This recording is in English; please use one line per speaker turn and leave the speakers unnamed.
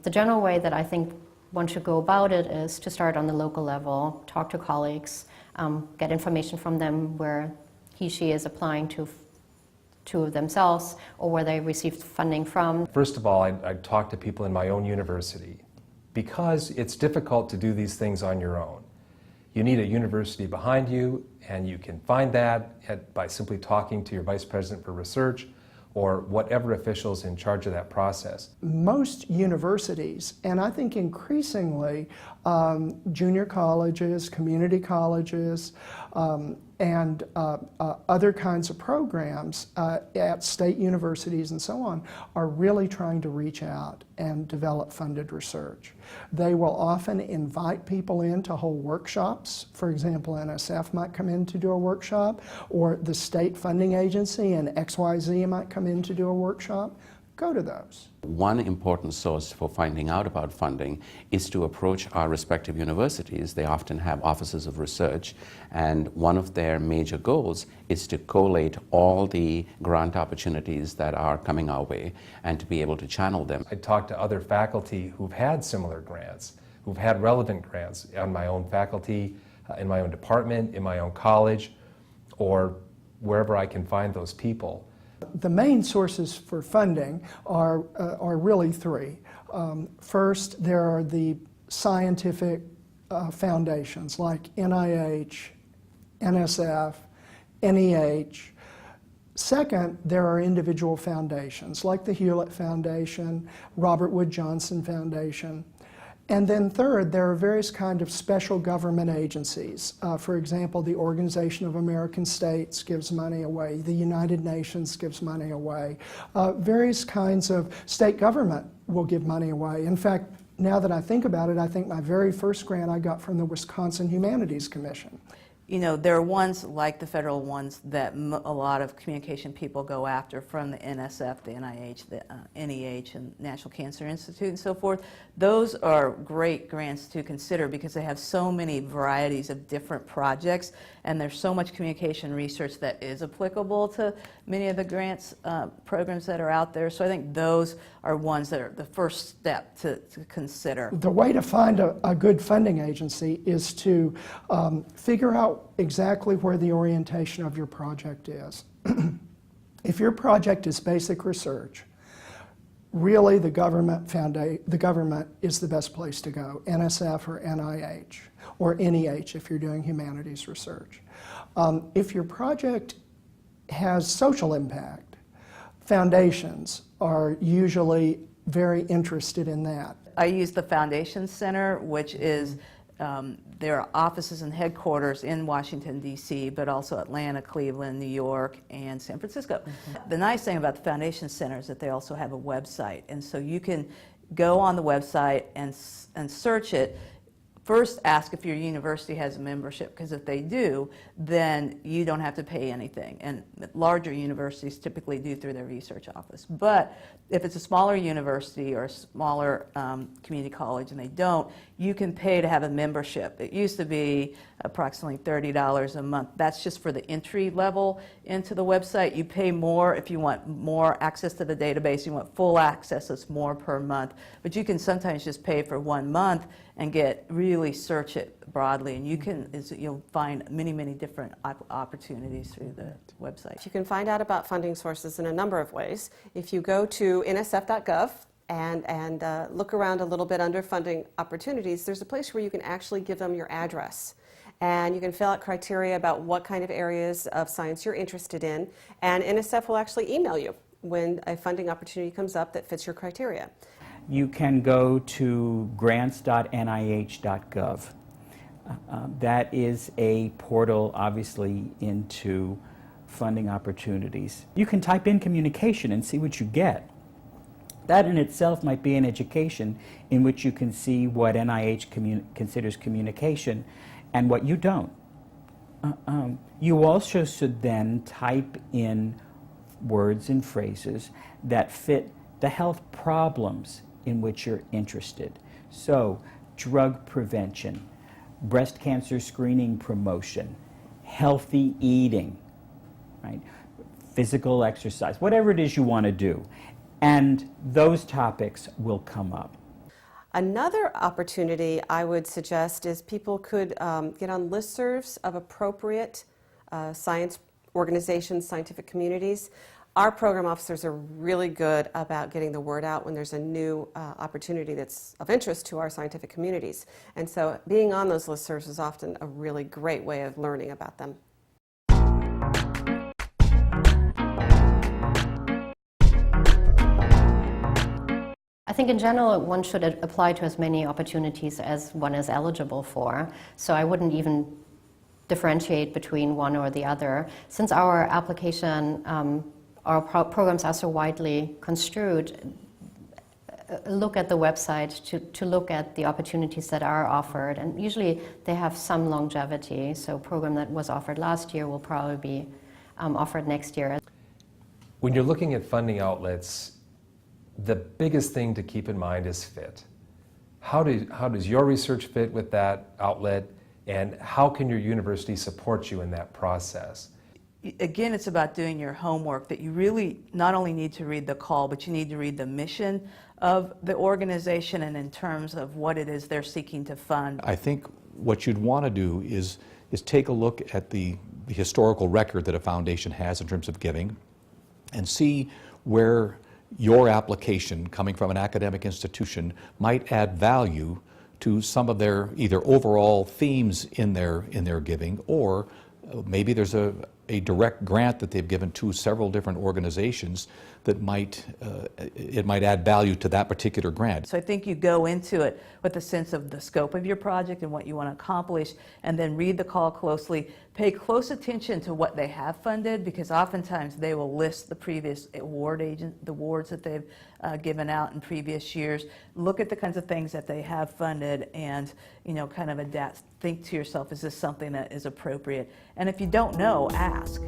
The general way that I think one should go about it is to start on the local level, talk to colleagues, get information from them where he, she is applying to themselves or where they received funding from.
First of all, I'd talk to people in my own university because it's difficult to do these things on your own. You need a university behind you, and you can find that by simply talking to your vice president for research or whatever officials in charge of that process.
Most universities, and I think increasingly junior colleges, community colleges, and other kinds of programs at state universities and so on, are really trying to reach out and develop funded research. They will often invite people in to hold workshops. For example, NSF might come in to do a workshop, or the state funding agency and XYZ might come in to do a workshop. Go to those.
One important source for finding out about funding is to approach our respective universities. They often have offices of research, and one of their major goals is to collate all the grant opportunities that are coming our way and to be able to channel them.
I talk to other faculty who've had similar grants, who've had relevant grants on my own faculty, in my own department, in my own college, or wherever I can find those people.
The main sources for funding are really three. First, there are the scientific foundations like NIH, NSF, NEH. Second, there are individual foundations like the Hewlett Foundation, Robert Wood Johnson Foundation. And then third, there are various kinds of special government agencies. For example, the Organization of American States gives money away. The United Nations gives money away. Various kinds of state government will give money away. In fact, now that I think about it, I think my very first grant I got from the Wisconsin Humanities Commission.
You know, there are ones like the federal ones that a lot of communication people go after, from the NSF, the NIH, the NEH, and National Cancer Institute and so forth. Those are great grants to consider because they have so many varieties of different projects, and there's so much communication research that is applicable to many of the grants programs that are out there. So I think those are ones that are the first step to consider.
The way to find a good funding agency is to figure out exactly where the orientation of your project is. If your project is basic research, really the government is the best place to go, NSF or NIH, or NEH if you're doing humanities research. If your project has social impact, foundations are usually very interested in that.
I use the Foundation Center, which is there are offices and headquarters in Washington, D.C., but also Atlanta, Cleveland, New York, and San Francisco. The nice thing about the Foundation Center is that they also have a website, and so you can go on the website and search it. First, ask if your university has a membership, because if they do, then you don't have to pay anything. And larger universities typically do through their research office. But if it's a smaller university or a smaller community college and they don't, you can pay to have a membership. It used to be approximately $30 a month. That's just for the entry level into the website. You pay more if you want more access to the database. You want full access, it's more per month. But you can sometimes just pay for 1 month and really search it broadly, and you'll find many different opportunities through the website.
You can find out about funding sources in a number of ways. If you go to nsf.gov and look around a little bit under funding opportunities, there's a place where you can actually give them your address. And you can fill out criteria about what kind of areas of science you're interested in, and NSF will actually email you when a funding opportunity comes up that fits your criteria.
You can go to grants.nih.gov. That is a portal, obviously, into funding opportunities. You can type in communication and see what you get. That in itself might be an education in which you can see what NIH considers communication and what you don't. You also should then type in words and phrases that fit the health problems in which you're interested. So, drug prevention, breast cancer screening promotion, healthy eating, right? Physical exercise, whatever it is you want to do. And those topics will come up.
Another opportunity I would suggest is people could get on listservs of appropriate science organizations, scientific communities. Our program officers are really good about getting the word out when there's a new opportunity that's of interest to our scientific communities. And so being on those listservs is often a really great way of learning about them.
I think in general one should apply to as many opportunities as one is eligible for. So I wouldn't even differentiate between one or the other. Since our application, our programs are so widely construed, look at the website to look at the opportunities that are offered. And usually they have some longevity. So a program that was offered last year will probably be offered next year.
When you're looking at funding outlets, the biggest thing to keep in mind is fit. How does your research fit with that outlet, and how can your university support you in that process?
Again, it's about doing your homework, that you really not only need to read the call, but you need to read the mission of the organization and in terms of what it is they're seeking to fund.
I think what you'd want to do is take a look at the historical record that a foundation has in terms of giving and see where your application coming from an academic institution might add value to some of their either overall themes in their giving, or maybe there's a direct grant that they've given to several different organizations that it might add value to that particular grant.
So I think you go into it with a sense of the scope of your project and what you want to accomplish, and then read the call closely. Pay close attention to what they have funded, because oftentimes they will list the previous the awards that they've given out in previous years. Look at the kinds of things that they have funded, and kind of adapt. Think to yourself, is this something that is appropriate? And if you don't know, ask.